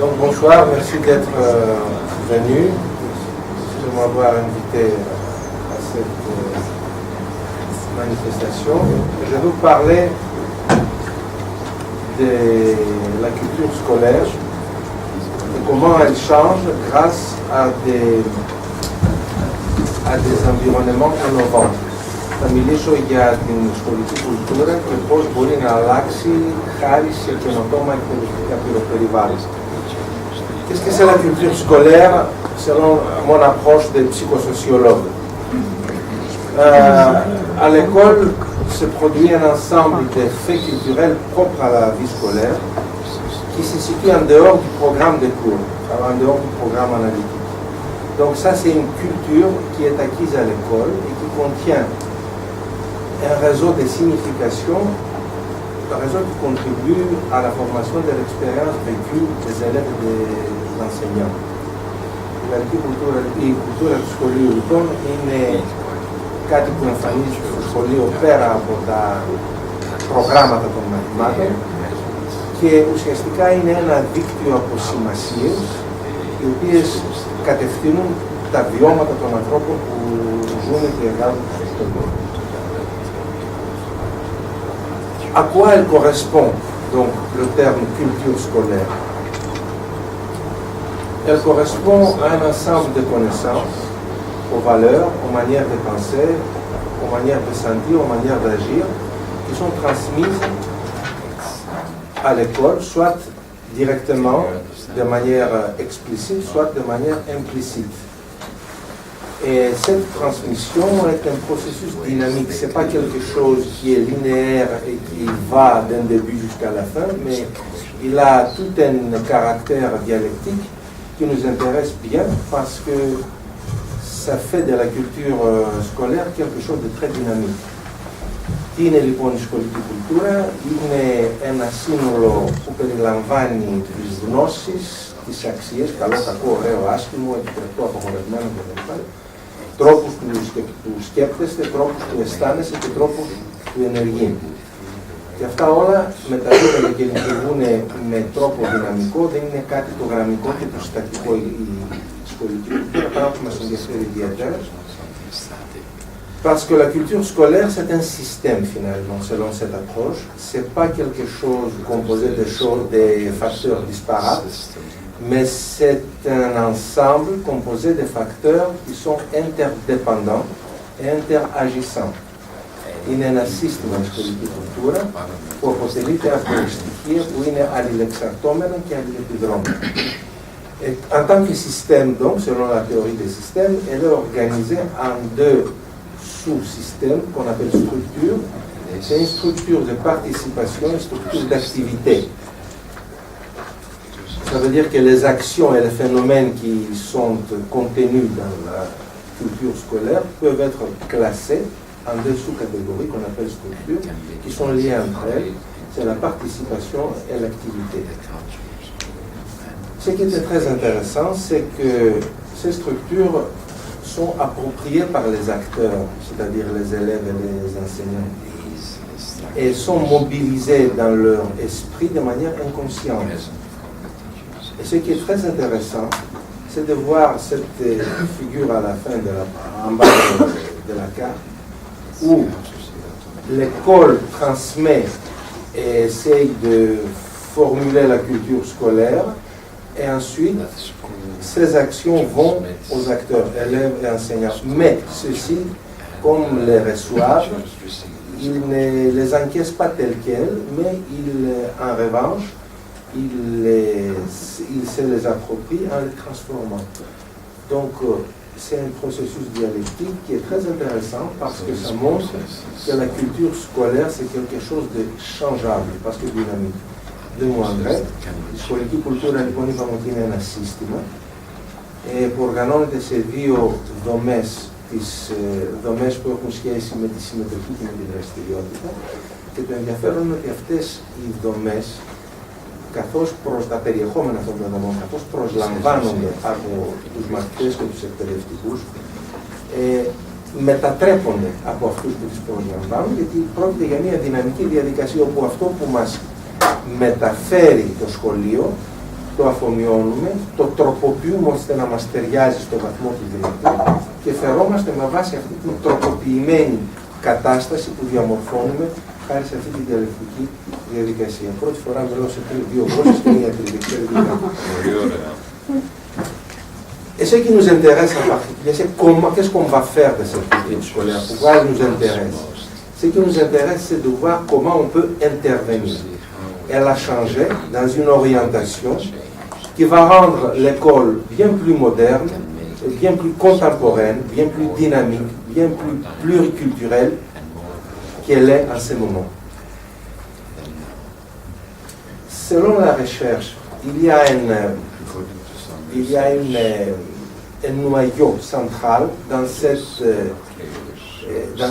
Donc bonsoir, merci d'être venu, de m'avoir invité à cette manifestation. Je vais vous parler de la culture scolaire et comment elle change grâce à des environnements innovants. Θα μιλήσω για την σχολική κουλτούρα και πώς μπορεί να αλλάξει χάρη σε καινοτόμα εκπαιδευτικά περιβάλλοντα. Qu'est-ce que c'est la culture scolaire selon mon approche de psychosociologue? À l'école se produit un ensemble de faits culturels propres à la vie scolaire qui se situent en dehors du programme de cours, en dehors du programme analytique. Donc ça, c'est une culture qui est acquise à l'école et qui contient un réseau de signification, un réseau qui contribue à la formation de l'expérience vécue des élèves et des enseignants. Η κουλτούρα του σχολείου λοιπόν είναι κάτι που εμφανίζεται στο σχολείο πέρα από τα προγράμματα των μαθημάτων και ουσιαστικά είναι ένα δίκτυο από σημασίες οι οποίες κατευθύνουν τα βιώματα των ανθρώπων που ζουν και εργάζονται στον κόσμο. À quoi elle correspond, donc, le terme culture scolaire? Elle correspond à un ensemble de connaissances, aux valeurs, aux manières de penser, aux manières de sentir, aux manières d'agir, qui sont transmises à l'école, soit directement, de manière explicite, soit de manière implicite. Et cette transmission est un processus dynamique. Ce n'est pas quelque chose qui est linéaire et qui va d'un début jusqu'à la fin, mais il a tout un caractère dialectique qui nous intéresse bien parce que ça fait de la culture scolaire quelque chose de très dynamique. Τι είναι λοιπόν η σχολική κουλτούρα? Είναι ένα σύνολο που περιλαμβάνει τις γνώσεις, τις αξίες, καλό, κακό, ωραίο, άσχημο, επιτρεπτό, απαγορευμένο κλπ. Τρόπους του σκέπτεστε, τρόπους του αισθάνεστε και τρόπους του ενεργεί. Και αυτά όλα μεταδίδονται και λειτουργούν με τρόπο δυναμικό, δεν είναι κάτι το γραμμικό και το στατικό η σχολική κουλτούρα, πράγμα που μας ενδιαφέρει ιδιαίτερα. Parce que la culture scolaire, c'est un système finalement, selon cette approche. Ce n'est pas quelque chose composé des facteurs disparates, mais c'est un ensemble composé de facteurs qui sont interdépendants et interagissants. Είναι ένα σύστημα της σχολικής κουλτούρα που αποτελείται από στοιχεία που είναι αλληλεξαρτώμενα και αλληλεπιδρόμενα. En tant que système, donc, selon la théorie des systèmes, elle est organisée en deux sous-systèmes qu'on appelle structures. C'est une structure de participation et une structure d'activité. Ça veut dire que les actions et les phénomènes qui sont contenus dans la culture scolaire peuvent être classés en deux sous-catégories qu'on appelle structures, qui sont liées entre elles. C'est la participation et l'activité. Ce qui était très intéressant, c'est que ces structures sont appropriées par les acteurs, c'est-à-dire les élèves et les enseignants, et sont mobilisées dans leur esprit de manière inconsciente. Et ce qui est très intéressant, c'est de voir cette figure à la fin en bas de la carte, où l'école transmet et essaye de formuler la culture scolaire, et ensuite, ces actions vont aux acteurs, élèves et enseignants. Mais ceux-ci, comme les reçoivent, ils ne les encaissent pas telles quelles, mais en revanche, ils se les approprient en les transformant. Donc, c'est un processus dialectique qui est très intéressant parce que ça montre que la culture scolaire, c'est quelque chose de changeable, parce que dynamique. Δεν μου αντρέ. Η σχολική κουλτούρα λοιπόν είπαμε ότι είναι ένα σύστημα που οργανώνεται σε δύο δομές, τις δομές που έχουν σχέση με τη συμμετοχή και με τη δραστηριότητα, και το ενδιαφέρον είναι ότι αυτές οι δομές, καθώς προς τα περιεχόμενα αυτών των δομών, καθώς προσλαμβάνονται από τους μαθητές και τους εκπαιδευτικούς, μετατρέπονται από αυτούς που τις προσλαμβάνουν, γιατί πρόκειται για μια δυναμική διαδικασία όπου αυτό που μας μεταφέρει το σχολείο το αφομοιώνουμε, το τροποποιούμε ώστε να μας ταιριάζει στο βαθμό του δυνατού και φερόμαστε με βάση αυτή την τροποποιημένη κατάσταση που διαμορφώνουμε χάρη σε αυτή τη διαλεκτική διαδικασία. Πρώτη φορά μιλώ σε δύο γλώσσες και μία τριβική. Et ce qui nous intéresse en particulier, c'est qu'est-ce qu'on va faire de cette culture scolaire, pourquoi elle nous intéresse. Ce qui nous intéresse, c'est de voir comment on peut intervenir. Elle a changé dans une orientation qui va rendre l'école bien plus moderne, bien plus contemporaine, bien plus dynamique, bien plus pluriculturelle qu'elle est en ce moment. Selon la recherche, il y a un noyau central dans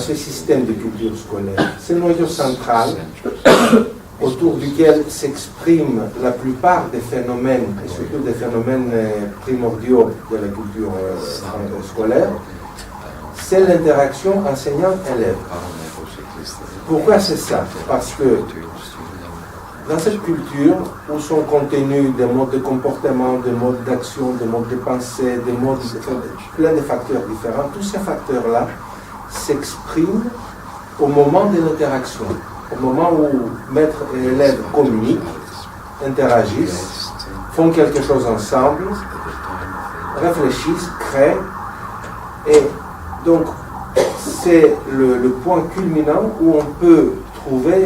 ce système de culture scolaire. Ce noyau central autour duquel s'expriment la plupart des phénomènes, et surtout des phénomènes primordiaux de la culture scolaire, c'est l'interaction enseignant-élève. Pourquoi c'est ça? Parce que dans cette culture où sont contenus des modes de comportement, des modes d'action, des modes de pensée, plein de facteurs différents, tous ces facteurs-là s'expriment au moment de l'interaction, au moment où maître et élève communiquent, interagissent, font quelque chose ensemble, réfléchissent, créent, et donc c'est le point culminant où on peut trouver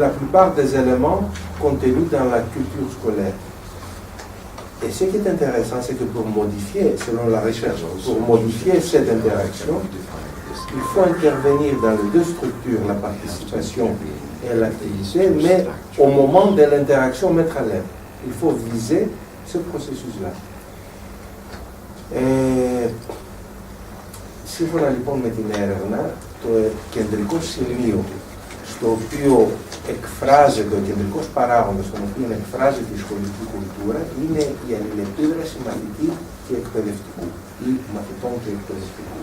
la plupart des éléments contenus dans la culture scolaire. Et ce qui est intéressant, c'est que pour modifier, selon la recherche, pour modifier cette interaction, il faut intervenir dans les deux structures, la participation et l'activité, mais au moment de l'interaction maître-élève. Il faut viser ce processus-là. Σύμφωνα λοιπόν με την έρευνα, το κεντρικό σημείο στο οποίο εκφράζεται, ο κεντρικός παράγοντας στον οποίο εκφράζεται η σχολική κουλτούρα είναι η αλληλεπίδραση μαθητή και εκπαιδευτικού ή μαθητών και εκπαιδευτικού.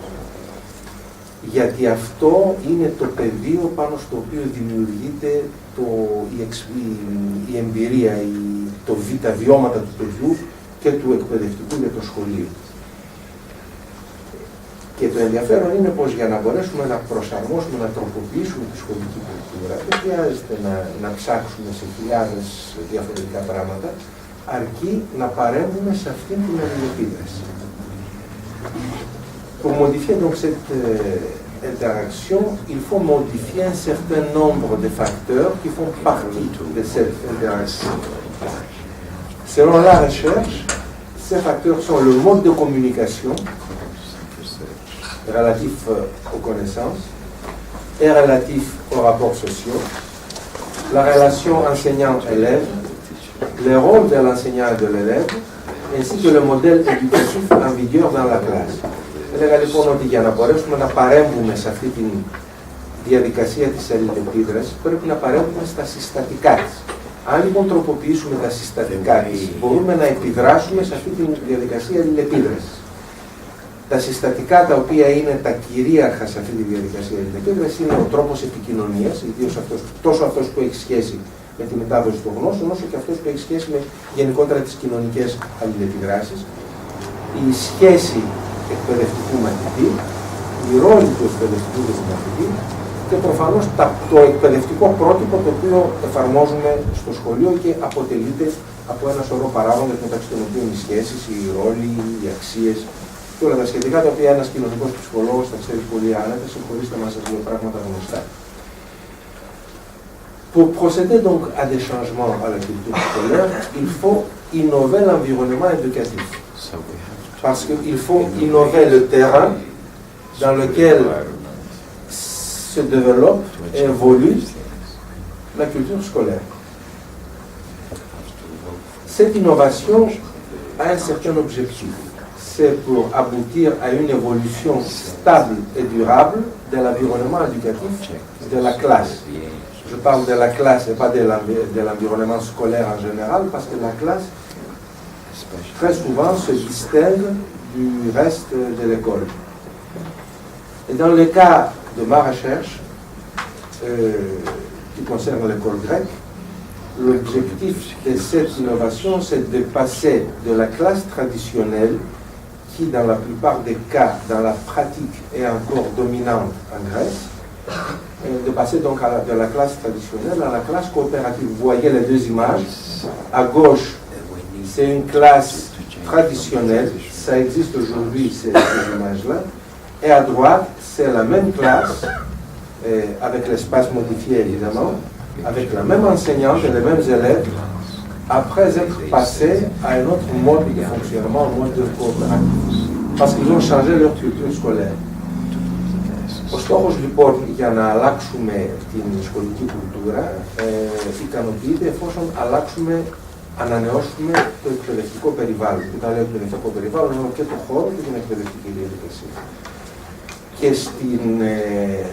Γιατί αυτό είναι το πεδίο πάνω στο οποίο δημιουργείται η εμπειρία, τα βιώματα του παιδιού και του εκπαιδευτικού για το σχολείο. Και το ενδιαφέρον είναι πως για να μπορέσουμε να προσαρμόσουμε, να τροποποιήσουμε τη σχολική κουλτούρα, δεν χρειάζεται να ψάξουμε σε χιλιάδες διαφορετικά πράγματα, αρκεί να παρέμβουμε σε αυτήν την αλληλεπίδραση. Pour modifier donc cette interaction, il faut modifier un certain nombre de facteurs qui font partie de cette interaction. Selon la recherche, ces facteurs sont le mode de communication, relatif aux connaissances et relatif aux rapports sociaux, la relation enseignant-élève, le rôle de l'enseignant et de l'élève, ainsi que le modèle éducatif en vigueur dans la classe. Έλεγα λοιπόν ότι για να μπορέσουμε να παρέμβουμε σε αυτή τη διαδικασία της αλληλεπίδρασης, πρέπει να παρέμβουμε στα συστατικά της. Αν λοιπόν τροποποιήσουμε τα συστατικά της, μπορούμε να επιδράσουμε σε αυτή τη διαδικασία αλληλεπίδρασης. Τα συστατικά τα οποία είναι τα κυρίαρχα σε αυτή τη διαδικασία αλληλεπίδρασης είναι ο τρόπος επικοινωνίας, ιδίως τόσο αυτός που έχει σχέση με τη μετάδοση των γνώσεων, όσο και αυτός που έχει σχέση με γενικότερα τις κοινωνικές αλληλεπιδράσεις, η σχέση εκπαιδευτικού μαθητή, η ρόλη του εκπαιδευτικού και του μαθητή και προφανώς το εκπαιδευτικό πρότυπο το οποίο εφαρμόζουμε στο σχολείο και αποτελείται από ένα σωρό παράγοντες μεταξύ των οποίων οι σχέσεις, οι ρόλοι, οι αξίες και όλα τα σχετικά, τα οποία ένας κοινωνικός ψυχολόγος θα ξέρει πολύ άνετα, συγχωρήστε να σας λέω πράγματα γνωστά. Pour procéder donc à des changements à la culture scolaire, il faut innover l'environnement éducatif. Parce qu'il faut innover le terrain dans lequel se développe et évolue la culture scolaire. Cette innovation a un certain objectif. C'est pour aboutir à une évolution stable et durable de l'environnement éducatif de la classe. Je parle de la classe et pas de l'environnement scolaire en général, parce que la classe, très souvent, se distingue du reste de l'école. Et dans le cas de ma recherche, qui concerne l'école grecque, L'objectif de cette innovation, c'est de passer de la classe traditionnelle, qui dans la plupart des cas, dans la pratique, est encore dominante en Grèce, de passer donc de la classe traditionnelle à la classe coopérative. Vous voyez les deux images. À gauche, c'est une classe traditionnelle, ça existe aujourd'hui, ces images-là. Et à droite, c'est la même classe, avec l'espace modifié évidemment, avec la même enseignante et les mêmes élèves, après être passés à un autre mode de fonctionnement, un mode de coopérative. Parce qu'ils ont changé leur culture scolaire. Ο στόχος λοιπόν για να αλλάξουμε την σχολική κουλτούρα ικανοποιείται εφόσον ανανεώσουμε το εκπαιδευτικό περιβάλλον. Όταν λέω εκπαιδευτικό περιβάλλον, εννοώ και το χώρο και την εκπαιδευτική διαδικασία. Και στην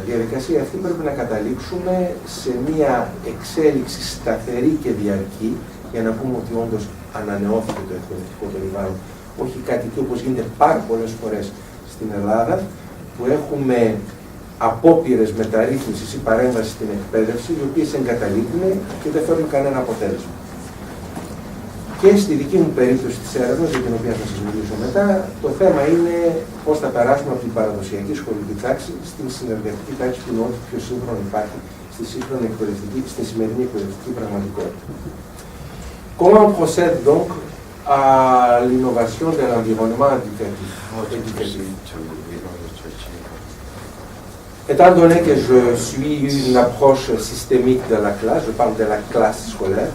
διαδικασία αυτή πρέπει να καταλήξουμε σε μια εξέλιξη σταθερή και διαρκή, για να πούμε ότι όντως ανανεώθηκε το εκπαιδευτικό περιβάλλον. Όχι κάτι και όπως γίνεται πάρα πολλές φορές στην Ελλάδα, που έχουμε απόπειρες μεταρρύθμισης ή παρέμβαση στην εκπαίδευση, οι οποίες εγκαταλείπουν και δεν φέρνουν κανένα αποτέλεσμα. Και στη δική μου περίπτωση της έρευνας, για την οποία θα σας μιλήσω μετά, το θέμα είναι πώς θα περάσουμε από την παραδοσιακή σχολική τάξη στην συνεργατική τάξη που είναι ό,τι πιο σύγχρονο υπάρχει στη σημερινή εκπαιδευτική πραγματικότητα. Comment on procède donc à l'innovation de l'environnement éducatif? Étant donné que je suis une approche systémique de la classe, je parle de la classe scolaire,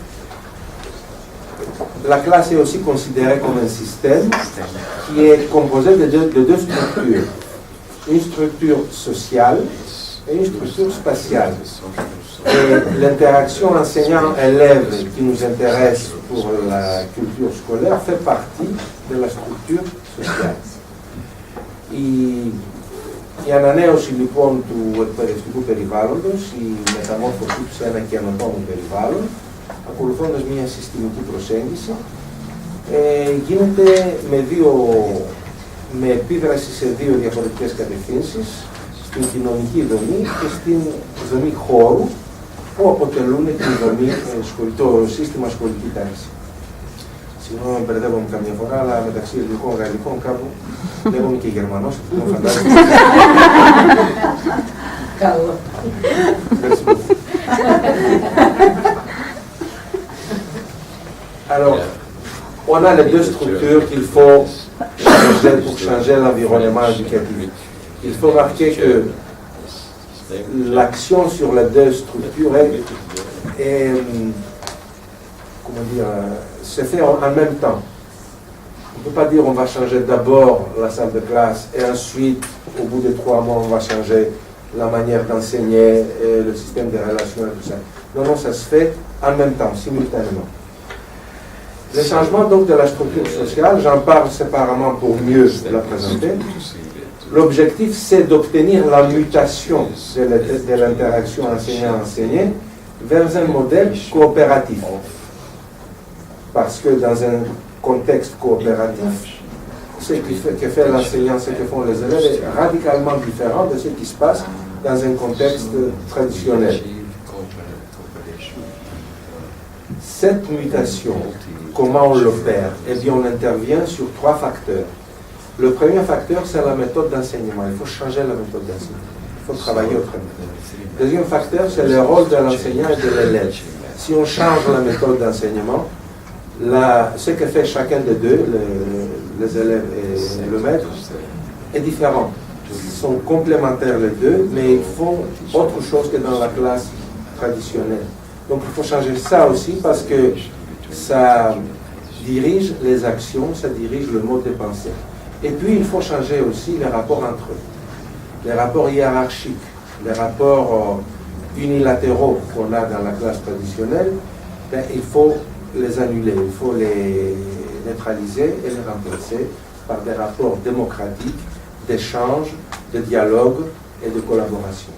la classe est aussi considérée comme un système qui est composé de deux structures. Une structure sociale et une structure spatiale. Et l'interaction enseignant-élève qui nous intéresse pour la culture scolaire fait partie de la structure sociale. Η ανανέωση λοιπόν του εκπαιδευτικού περιβάλλοντος, η μεταμόρφωσή του σε ένα καινοτόμο περιβάλλον, ακολουθώντας μια συστημική προσέγγιση, γίνεται με επίδραση σε δύο διαφορετικές κατευθύνσεις, στην κοινωνική δομή και στην δομή χώρου, που αποτελούν το σύστημα σχολική τάξη. Συγγνώμη, μπερδεύομαι καμιά φορά, αλλά μεταξύ ελληνικών και γαλλικών κάπου λέγομαι και Γερμανός, αυτό φαντάζομαι. Καλό. Alors, on a les deux structures qu'il faut changer pour changer l'environnement éducatif. Il faut marquer que l'action sur les deux structures se fait en même temps. On ne peut pas dire on va changer d'abord la salle de classe et ensuite, au bout de 3 mois, on va changer la manière d'enseigner, le système de relations et tout ça. Non, non, ça se fait en même temps, simultanément. Le changement donc de la structure sociale, j'en parle séparément pour mieux la présenter. L'objectif, c'est d'obtenir la mutation de l'interaction enseignant-enseigné vers un modèle coopératif. Parce que dans un contexte coopératif, ce que fait l'enseignant, ce que font les élèves est radicalement différent de ce qui se passe dans un contexte traditionnel. Cette mutation, comment on l'opère? Eh bien, on intervient sur 3 facteurs. Le premier facteur, c'est la méthode d'enseignement. Il faut changer la méthode d'enseignement. Il faut travailler autrement. Le deuxième facteur, c'est le rôle de l'enseignant et de l'élève. Si on change la méthode d'enseignement, ce que fait chacun des deux, les élèves et le maître, est différent. Ils sont complémentaires les deux, mais ils font autre chose que dans la classe traditionnelle. Donc il faut changer ça aussi parce que ça dirige les actions, ça dirige le mode de pensée. Et puis il faut changer aussi les rapports entre eux. Les rapports hiérarchiques, les rapports unilatéraux qu'on a dans la classe traditionnelle, il faut les annuler, il faut les neutraliser et les remplacer par des rapports démocratiques, d'échange, de dialogue et de collaboration.